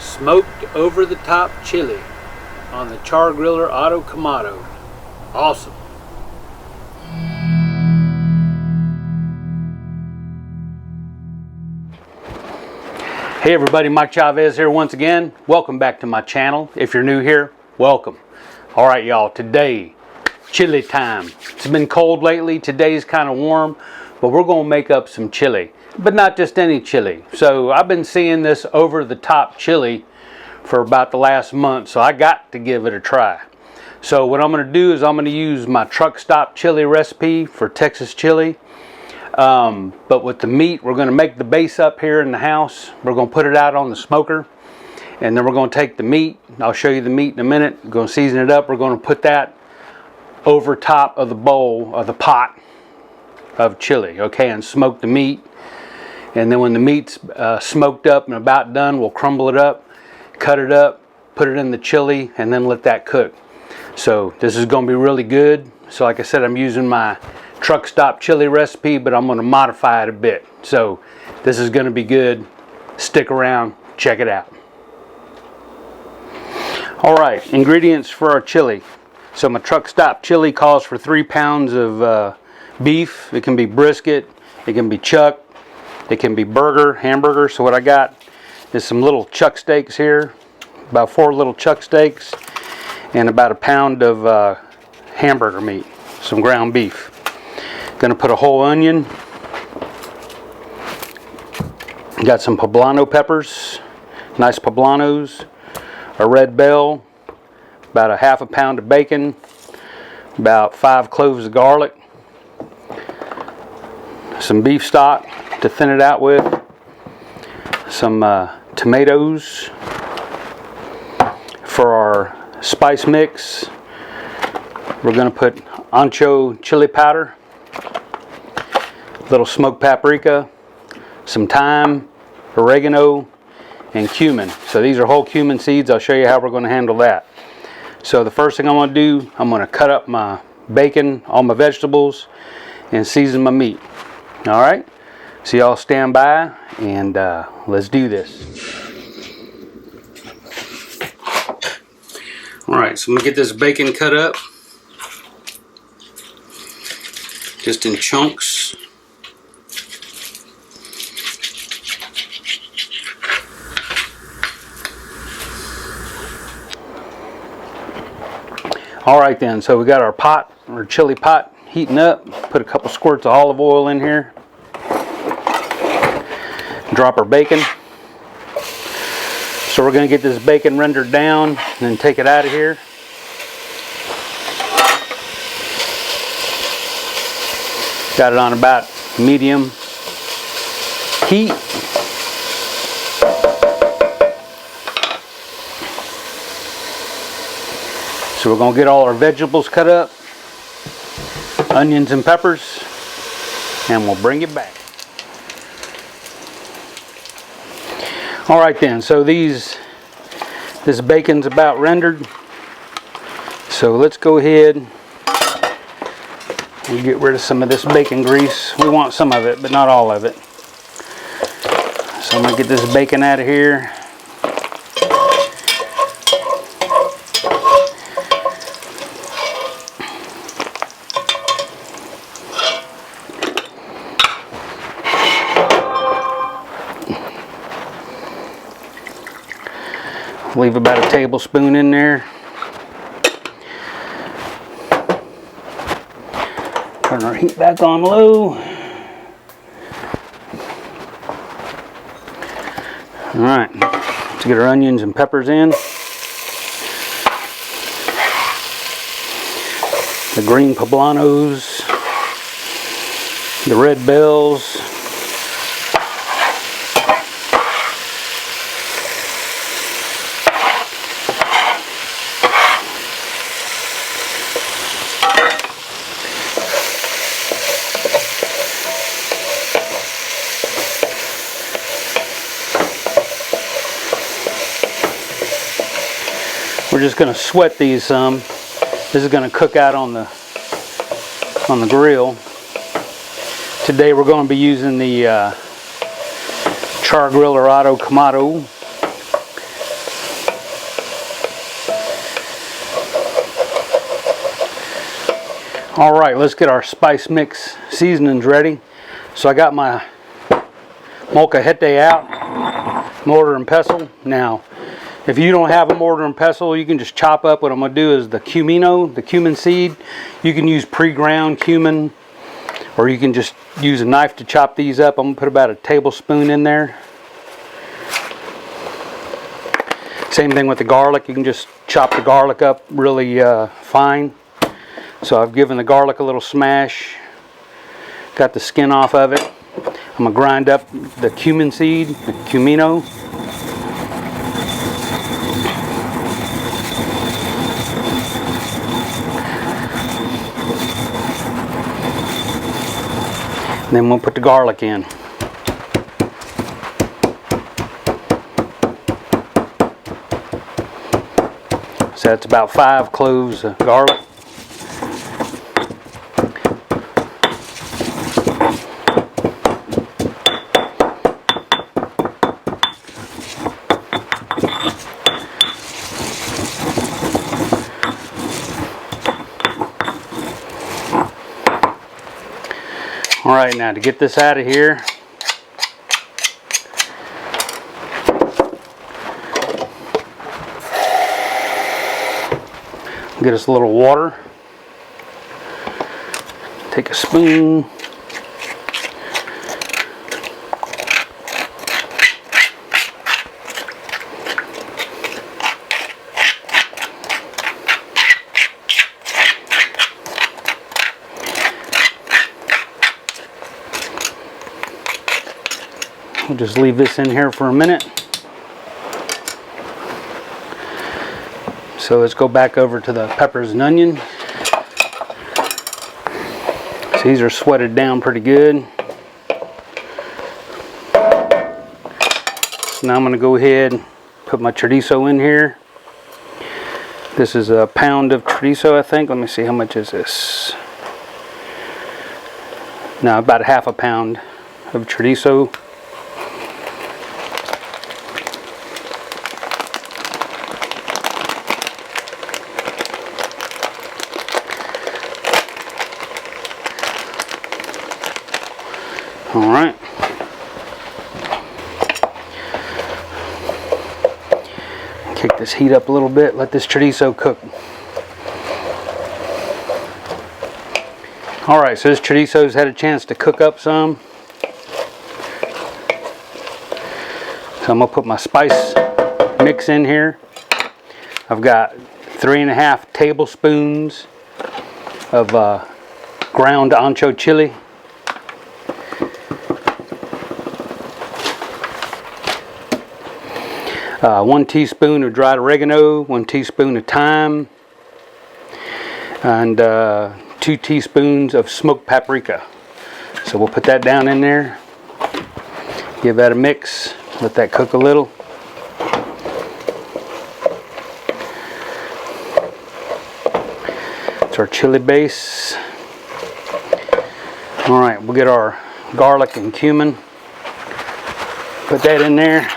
Smoked over-the-top chili on the chargriller auto Kamado. Awesome. Hey everybody, Mike Chavez here once again. Welcome back to my channel. If you're new here, welcome. All right, y'all, today, chili time. It's been cold lately. Today's kind of warm, but we're gonna make up some chili, but not just any chili. So I've been seeing this over-the-top chili for about the last month, so I got to give it a try. So what I'm gonna do is I'm gonna use my truck stop chili recipe for Texas chili. But with the meat, we're going to make the base up here in the house. We're going to put it out on the smoker, and then we're going to take the meat. I'll show you the meat in a minute. We're going to season it up. We're going to put that over top of the bowl of the pot of chili, okay, and smoke the meat. And then when the meat's smoked up and about done, we'll crumble it up, cut it up, put it in the chili, and then let that cook. So this is going to be really good. So like I said, I'm using my truck stop chili recipe, but I'm going to modify it a bit. So this is going to be good. Stick around, check it out. All right, ingredients for our chili. So my truck stop chili calls for 3 pounds of beef. It can be brisket, it can be chuck, it can be hamburger. So what I got is some little chuck steaks here, about 4 little chuck steaks, and about a pound of hamburger meat, some ground beef. Gonna put a whole onion. Got some Poblano peppers, nice Poblanos, a red bell, about a half a pound of bacon, about 5 cloves of garlic, some beef stock to thin it out with, some tomatoes. For our spice mix, we're gonna put Ancho chili powder, little smoked paprika, some thyme, oregano, and cumin. So these are whole cumin seeds. I'll show you how we're going to handle that. So the first thing I'm going to do, I'm going to cut up my bacon, all my vegetables, and season my meat. All right? So y'all stand by, and let's do this. All right, so I'm going to get this bacon cut up, just in chunks. All right then, so we got our pot, our chili pot heating up. Put a couple squirts of olive oil in here. Drop our bacon. So we're going to get this bacon rendered down and then take it out of here. Got it on about medium heat. So we're going to get all our vegetables cut up, onions and peppers, and we'll bring it back. All right then, so this bacon's about rendered. So let's go ahead and get rid of some of this bacon grease. We want some of it, but not all of it. So I'm going to get this bacon out of here. Leave about a tablespoon in there. Turn our heat back on low. All right, let's get our onions and peppers in. The green Poblanos, the red bells, we're just going to sweat these some. This is going to cook out on the grill. Today we're going to be using the chargriller auto Kamado. All right, let's get our spice mix seasonings ready. So I got my molcajete out, mortar and pestle. Now, if you don't have a mortar and pestle, you can just chop up. What I'm going to do is the cumino, the cumin seed. You can use pre-ground cumin, or you can just use a knife to chop these up. I'm going to put about a tablespoon in there. Same thing with the garlic. You can just chop the garlic up really fine. So I've given the garlic a little smash. Got the skin off of it. I'm going to grind up the cumin seed, the cumino. And then we'll put the garlic in. So that's about 5 cloves of garlic. All right, now to get this out of here, get us a little water. Take a spoon. We'll just leave this in here for a minute. So let's go back over to the peppers and onion. So these are sweated down pretty good. So now I'm going to go ahead and put my chorizo in here. This is a pound of chorizo, I think. Let me see, how much is this? No, about a half a pound of chorizo. All right. Kick this heat up a little bit. Let this chorizo cook. All right, so this chorizo's had a chance to cook up some. So I'm gonna put my spice mix in here. I've got 3.5 tablespoons of ground Ancho chili. 1 teaspoon of dried oregano, 1 teaspoon of thyme, and 2 teaspoons of smoked paprika. So we'll put that down in there, give that a mix, let that cook a little. It's our chili base. All right, we'll get our garlic and cumin, put that in there.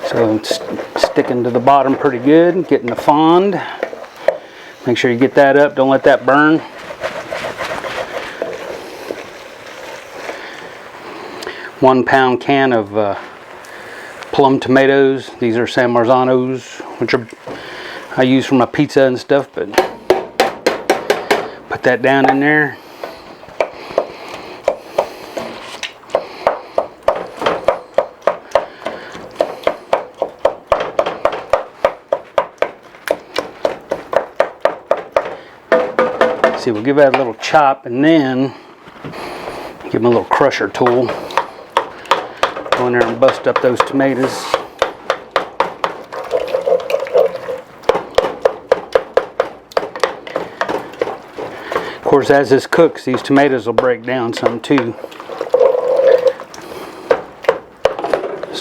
So it's sticking to the bottom pretty good, getting the fond. Make sure you get that up, don't let that burn. £1 can of plum tomatoes. These are San Marzanos, which are I use for my pizza and stuff, but put that down in there. See, we'll give that a little chop and then give them a little crusher tool. Go in there and bust up those tomatoes. Of course, as this cooks, these tomatoes will break down some too.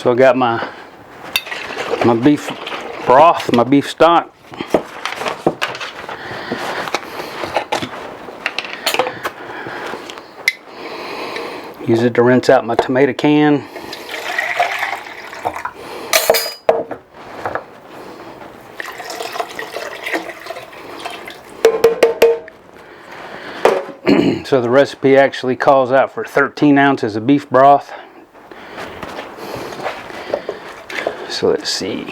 So I got my my beef broth, my beef stock. Use it to rinse out my tomato can. So the recipe actually calls out for 13 ounces of beef broth. So let's see.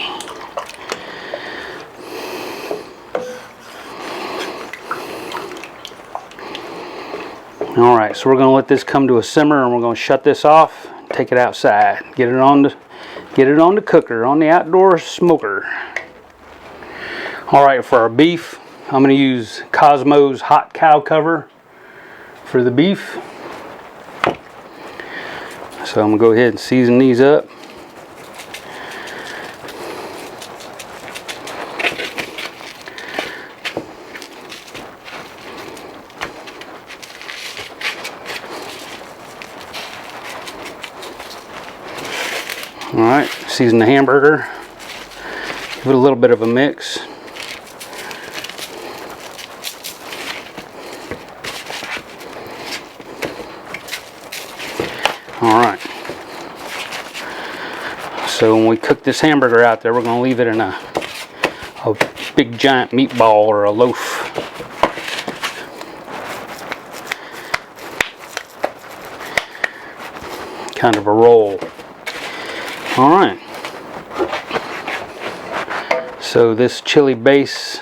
Alright, so we're going to let this come to a simmer, and we're going to shut this off, take it outside, get it on the cooker, on the outdoor smoker. Alright, for our beef, I'm going to use Cosmo's hot cow cover for the beef. So I'm going to go ahead and season these up. Alright, season the hamburger. Give it a little bit of a mix. Alright. So when we cook this hamburger out there, we're going to leave it in a big giant meatball or a loaf. Kind of a roll. Alright, so this chili base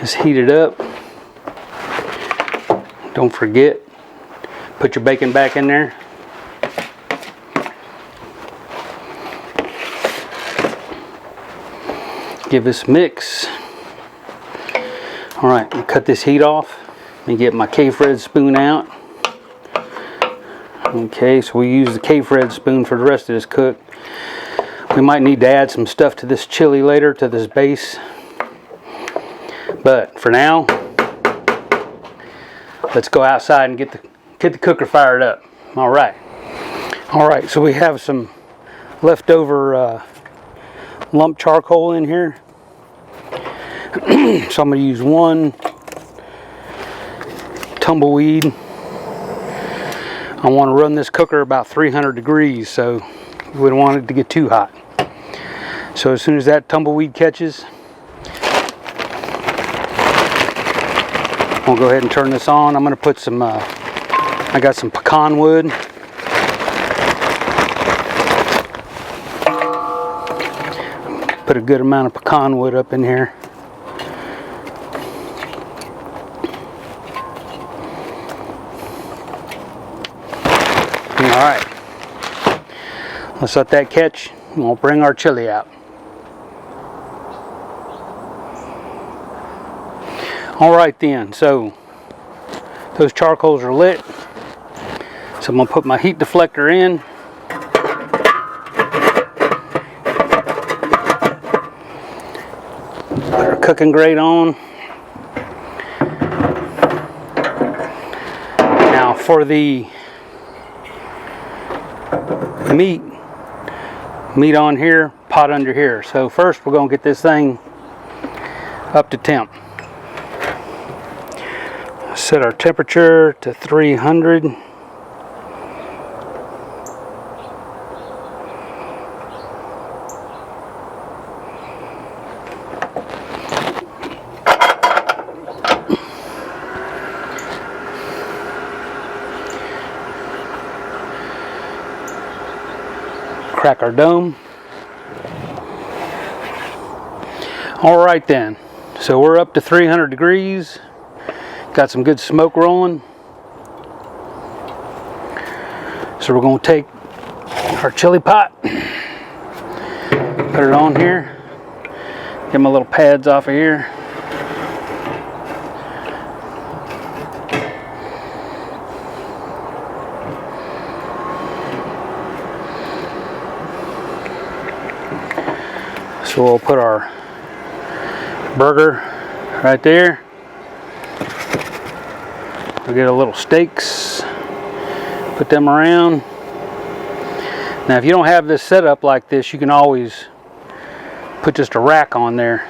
is heated up. Don't forget, put your bacon back in there. Give this a mix. Alright, cut this heat off and get my K-Fred spoon out. Okay, so we use the K-Fred spoon for the rest of this cook. We might need to add some stuff to this chili later, to this base. But for now, let's go outside and get the cooker fired up. Alright. Alright, so we have some leftover lump charcoal in here. So I'm going to use one tumbleweed. I want to run this cooker about 300 degrees, so we don't want it to get too hot. So as soon as that tumbleweed catches, I'll go ahead and turn this on. I'm going to put some, I got some pecan wood. Put a good amount of pecan wood up in here. Alright, let's let that catch and we'll bring our chili out. Alright then, so those charcoals are lit. So I'm going to put my heat deflector in. Put our cooking grate on. Now for the meat on here, pot under here. So first we're going to get this thing up to temp. Set our temperature to 300. Crack our dome. Alright then, so we're up to 300 degrees. Got some good smoke rolling. So we're going to take our chili pot, put it on here, get my little pads off of here. So we'll put our burger right there. We'll get a little steaks, put them around. Now if you don't have this set up like this, you can always put just a rack on there.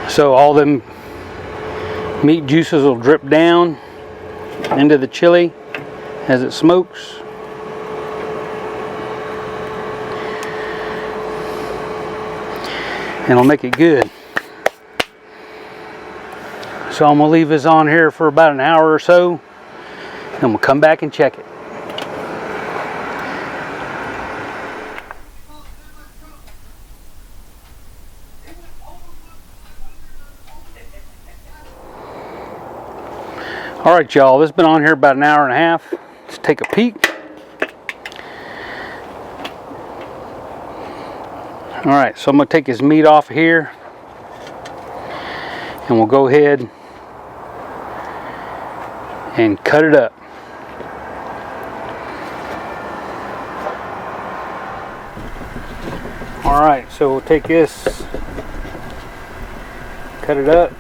So all them meat juices will drip down into the chili as it smokes. And it'll make it good. So I'm gonna leave this on here for about an hour or so, and we'll come back and check it. All right, y'all, this has been on here about an hour and a half. Let's take a peek. All right, so I'm gonna take his meat off of here, and we'll go ahead and cut it up. All right, so we'll take this, cut it up.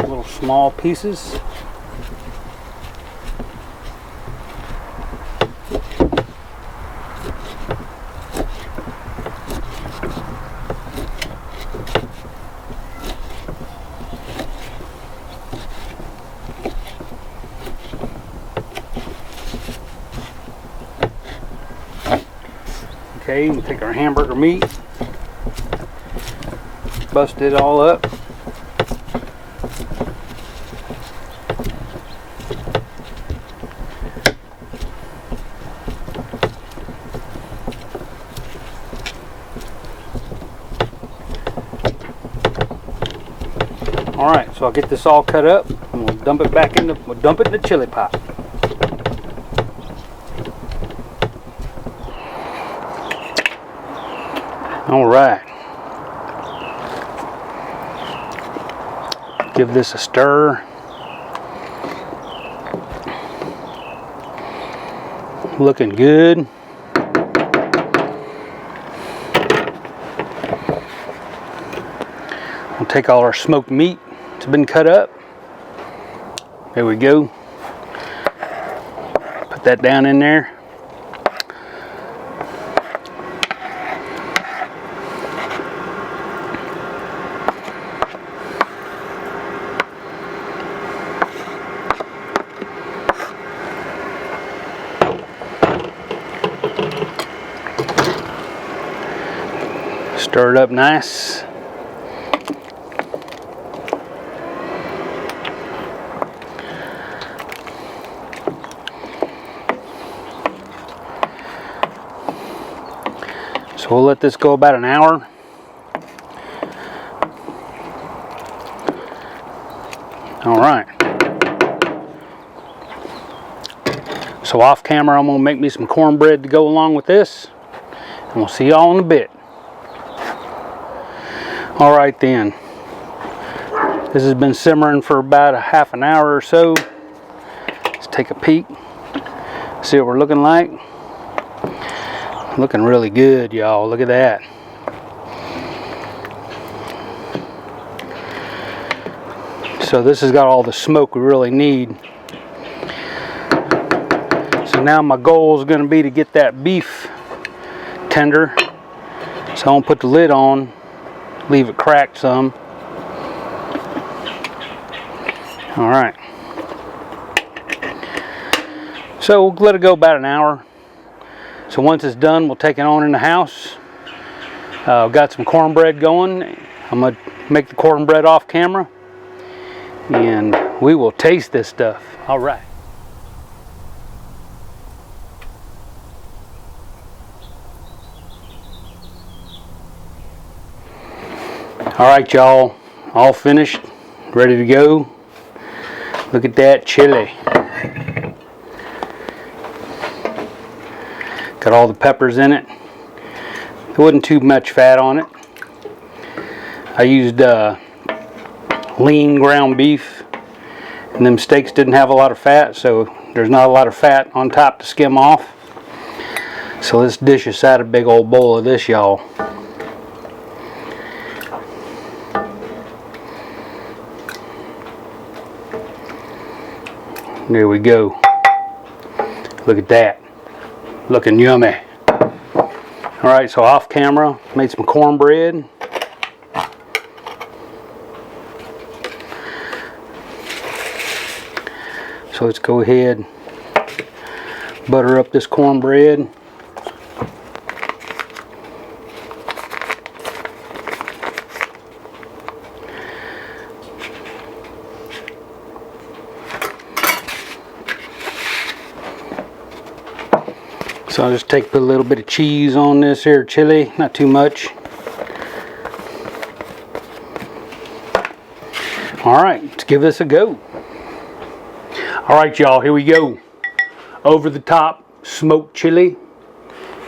Little small pieces. Okay, we'll take our hamburger meat, bust it all up. All right, so I'll get this all cut up, and we'll dump it back in the chili pot. All right. Give this a stir. Looking good. We'll take all our smoked meat. It's been cut up. There we go. Put that down in there. Stir it up nice. So we'll let this go about an hour. All right. So off camera, I'm gonna make me some cornbread to go along with this, and we'll see y'all in a bit. All right then. This has been simmering for about a half an hour or so. Let's take a peek. See what we're looking like. Looking really good, y'all. Look at that. So this has got all the smoke we really need. So now my goal is going to be to get that beef tender. So I'm going to put the lid on, leave it cracked some. All right. So we'll let it go about an hour. So once it's done, we'll take it on in the house. I've got some cornbread going. I'm going to make the cornbread off camera, and we will taste this stuff. All right. All right, y'all, all finished, ready to go. Look at that chili. Got all the peppers in it. There wasn't too much fat on it. I used lean ground beef, and them steaks didn't have a lot of fat, so there's not a lot of fat on top to skim off. So let's dish aside a big old bowl of this, y'all. There we go. Look at that. Looking yummy. Alright, so off camera, made some cornbread. So let's go ahead, butter up this cornbread. So I'll just put a little bit of cheese on this here chili, not too much. Alright, let's give this a go. Alright y'all, here we go. Over the top smoked chili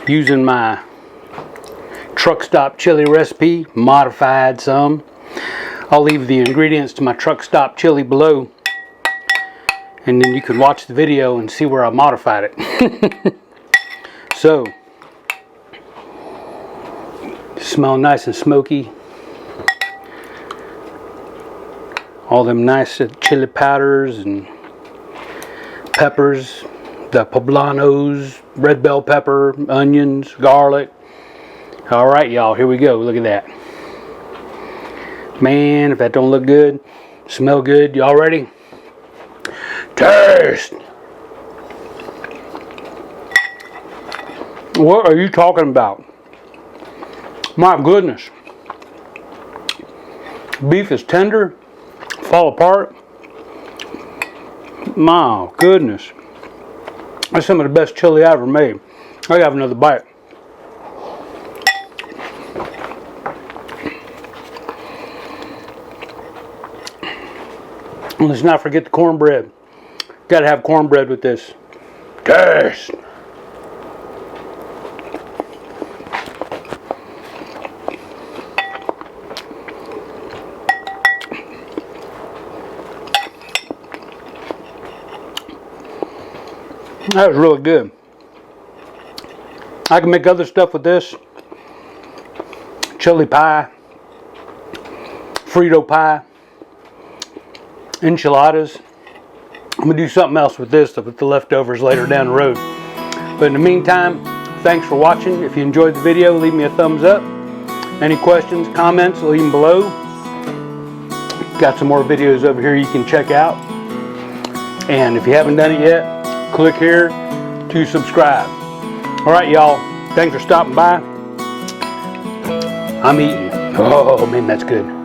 using my truck stop chili recipe, modified some. I'll leave the ingredients to my truck stop chili below, and then you can watch the video and see where I modified it. So, smell nice and smoky. All them nice chili powders and peppers, the poblanos, red bell pepper, onions, garlic. Alright y'all, here we go. Look at that. Man, if that don't look good, smell good, y'all ready? Taste! What are you talking about? My goodness. Beef is tender, fall apart. My goodness. That's some of the best chili I ever made. I gotta have another bite. And let's not forget the cornbread. Gotta have cornbread with this. Taste! That was really good. I can make other stuff with this. Chili pie, Frito pie, enchiladas. I'm going to do something else with this, with the leftovers later down the road. But in the meantime, thanks for watching. If you enjoyed the video, leave me a thumbs up. Any questions, comments, leave them below. Got some more videos over here you can check out. And if you haven't done it yet, click here to subscribe. Alright y'all, thanks for stopping by. I'm eating. Oh man, that's good.